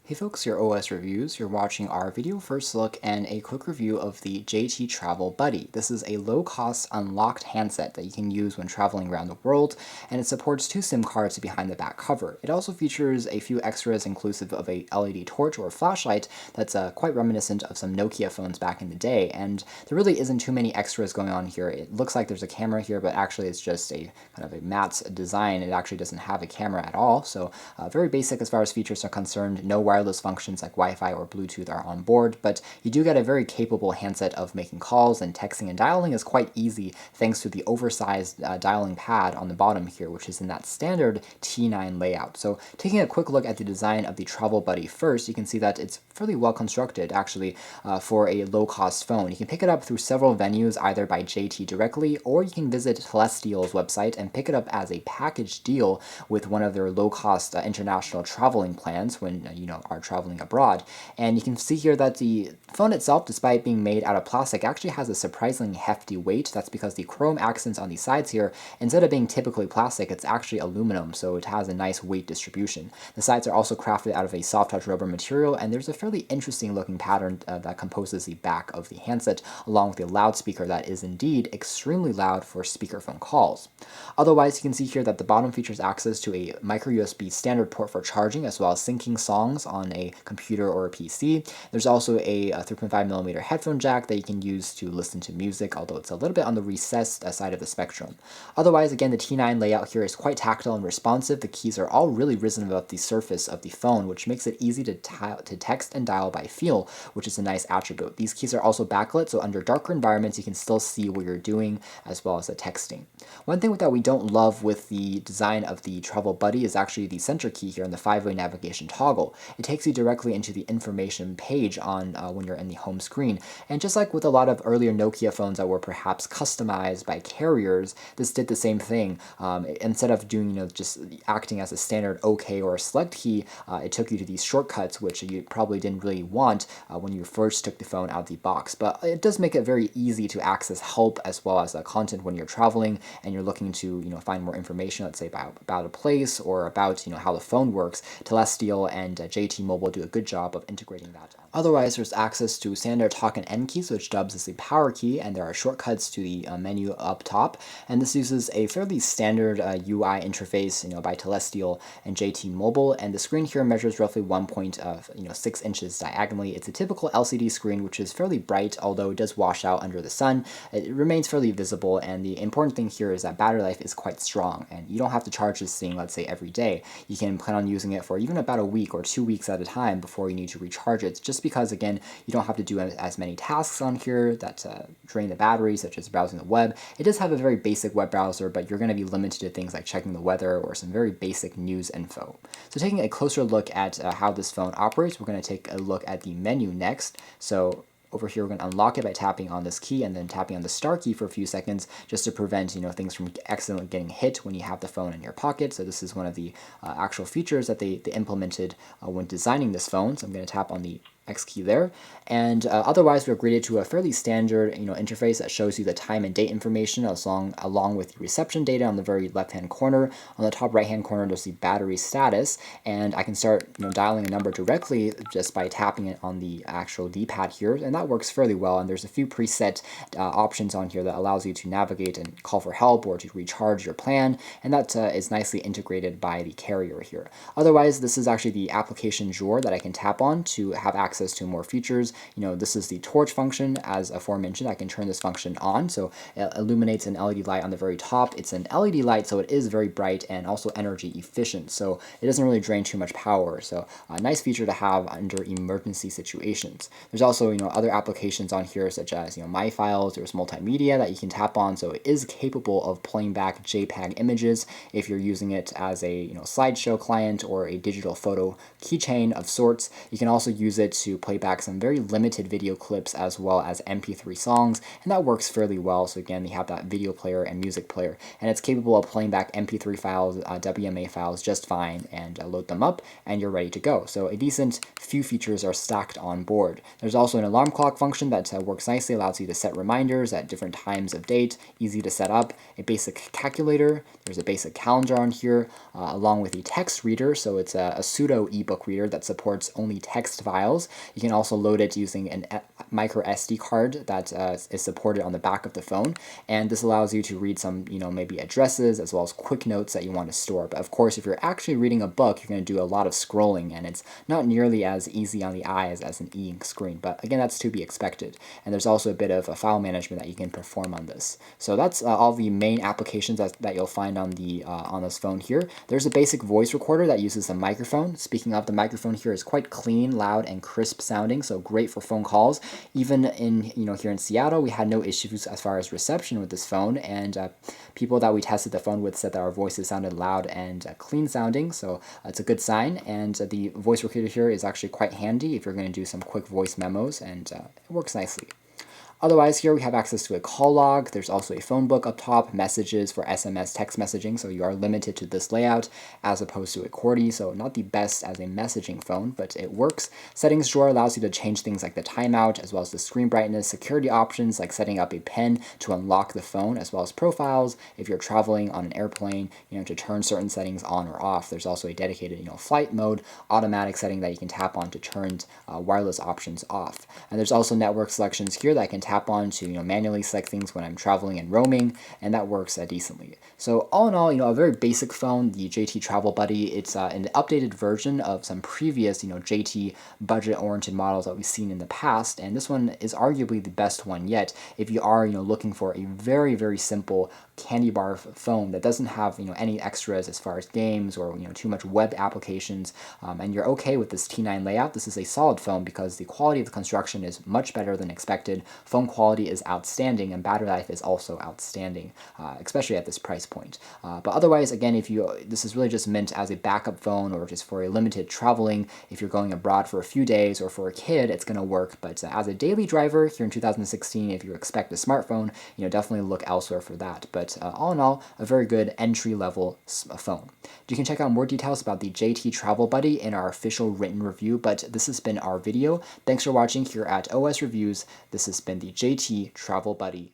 Hey folks, your OS Reviews. You're watching our video first look and a quick review of the JT Travel Buddy. This is a low-cost unlocked handset that you can use when traveling around the world, and it supports 2 SIM cards behind the back cover. It also features a few extras inclusive of a LED torch or flashlight that's quite reminiscent of some Nokia phones back in the day, and there really isn't too many extras going on here. It looks like there's a camera here, but actually it's just a kind of a matte design. It actually doesn't have a camera at all, so very basic as far as features are concerned. No wireless functions like Wi-Fi or Bluetooth are on board, but you do get a very capable handset of making calls, and texting and dialing is quite easy thanks to the oversized dialing pad on the bottom here, which is in that standard T9 layout. So taking a quick look at the design of the Travel Buddy first, you can see that it's fairly well constructed actually for a low-cost phone. You can pick it up through several venues, either by JT directly, or you can visit Telestial's website and pick it up as a package deal with one of their low-cost international traveling plans when you are traveling abroad. And you can see here that the phone itself, despite being made out of plastic, actually has a surprisingly hefty weight. That's because the chrome accents on the sides here, instead of being typically plastic, it's actually aluminum, so it has a nice weight distribution. The sides are also crafted out of a soft touch rubber material, and there's a fairly interesting looking pattern that composes the back of the handset, along with a loudspeaker that is indeed extremely loud for speakerphone calls. Otherwise, you can see here that the bottom features access to a micro USB standard port for charging, as well as syncing songs on a computer or a PC. There's also a 3.5mm headphone jack that you can use to listen to music, although it's a little bit on the recessed side of the spectrum. Otherwise, again, the T9 layout here is quite tactile and responsive. The keys are all really risen above the surface of the phone, which makes it easy to text and dial by feel, which is a nice attribute. These keys are also backlit, so under darker environments you can still see what you're doing as well as the texting. One thing that we don't love with the design of the Travel Buddy is actually the center key here and the 5-way navigation toggle. It takes you directly into the information page on when you're in the home screen. And just like with a lot of earlier Nokia phones that were perhaps customized by carriers, this did the same thing. Instead of doing just acting as a standard OK or a select key, it took you to these shortcuts, which you probably didn't really want when you first took the phone out of the box. But it does make it very easy to access help as well as content when you're traveling and you're looking to find more information, let's say about a place or about how the phone works. Telestial and JT Mobile do a good job of integrating that. Otherwise, there's access to standard talk and end keys, which dubs as the power key, and there are shortcuts to the menu up top. And this uses a fairly standard UI interface, by Telestial and JT Mobile. And the screen here measures roughly 1.6 inches diagonally. It's a typical LCD screen, which is fairly bright, although it does wash out under the sun. It remains fairly visible, and the important thing here is that battery life is quite strong, and you don't have to charge this thing, let's say, every day. You can plan on using it for even about a week or 2 weeks at a time before you need to recharge it, just because, again, you don't have to do as many tasks on here that drain the battery, such as browsing the web. It does have a very basic web browser, but you're going to be limited to things like checking the weather or some very basic news info. So taking a closer look at how this phone operates, we're going to take a look at the menu next. So over here, we're going to unlock it by tapping on this key and then tapping on the star key for a few seconds, just to prevent things from accidentally getting hit when you have the phone in your pocket. So this is one of the actual features that they implemented when designing this phone. So I'm going to tap on the X key there, and otherwise we're greeted to a fairly standard interface that shows you the time and date information along with the reception data on the very left hand corner. On the top right hand corner there's the battery status, and I can start dialing a number directly just by tapping it on the actual D-pad here, and that works fairly well. And there's a few preset options on here that allows you to navigate and call for help or to recharge your plan, and that is nicely integrated by the carrier here. Otherwise, this is actually the application drawer that I can tap on to have access to more features. This is the torch function. As aforementioned, I can turn this function on, so it illuminates an LED light on the very top. It's an LED light, so it is very bright and also energy efficient, so it doesn't really drain too much power. So a nice feature to have under emergency situations. There's also other applications on here, such as My Files. There's multimedia that you can tap on, so it is capable of playing back JPEG images if you're using it as a slideshow client or a digital photo keychain of sorts. You can also use it to play back some very limited video clips as well as MP3 songs, and that works fairly well. So again, you have that video player and music player, and it's capable of playing back MP3 files, WMA files just fine, and load them up, and you're ready to go. So a decent few features are stacked on board. There's also an alarm clock function that works nicely, allows you to set reminders at different times of date, easy to set up, a basic calculator, there's a basic calendar on here, along with a text reader, so it's a pseudo ebook reader that supports only text files. You can also load it using a micro SD card that is supported on the back of the phone, and this allows you to read some, maybe addresses as well as quick notes that you want to store. But of course, if you're actually reading a book, you're going to do a lot of scrolling, and it's not nearly as easy on the eye as an e-ink screen, but again, that's to be expected. And there's also a bit of a file management that you can perform on this. So that's all the main applications that you'll find on this phone here. There's a basic voice recorder that uses a microphone. Speaking of, the microphone here is quite clean, loud, and crisp sounding, so great for phone calls. Even in here in Seattle, we had no issues as far as reception with this phone, and people that we tested the phone with said that our voices sounded loud and clean sounding, so it's a good sign. And the voice recorder here is actually quite handy if you're going to do some quick voice memos, and it works nicely. Otherwise, here we have access to a call log. There's also a phone book up top, messages for SMS text messaging, so you are limited to this layout as opposed to a QWERTY, so not the best as a messaging phone, but it works. Settings drawer allows you to change things like the timeout, as well as the screen brightness, security options like setting up a PIN to unlock the phone, as well as profiles if you're traveling on an airplane, to turn certain settings on or off. There's also a dedicated, flight mode, automatic setting that you can tap on to turn wireless options off. And there's also network selections here that I can tap on to manually select things when I'm traveling and roaming, and that works decently. So all in all, a very basic phone, the JT Travel Buddy. It's an updated version of some previous JT budget-oriented models that we've seen in the past, and this one is arguably the best one yet if you are looking for a very, very simple candy bar phone that doesn't have any extras as far as games or too much web applications, and you're okay with this T9 layout. This is a solid phone because the quality of the construction is much better than expected. Phone quality is outstanding, and battery life is also outstanding, especially at this price point. But otherwise, again, this is really just meant as a backup phone or just for a limited traveling. If you're going abroad for a few days or for a kid, it's going to work. But as a daily driver here in 2016, if you expect a smartphone, definitely look elsewhere for that. But all in all, a very good entry-level phone. You can check out more details about the JT Travel Buddy in our official written review, but this has been our video. Thanks for watching here at OS Reviews. This has been the JT Travel Buddy.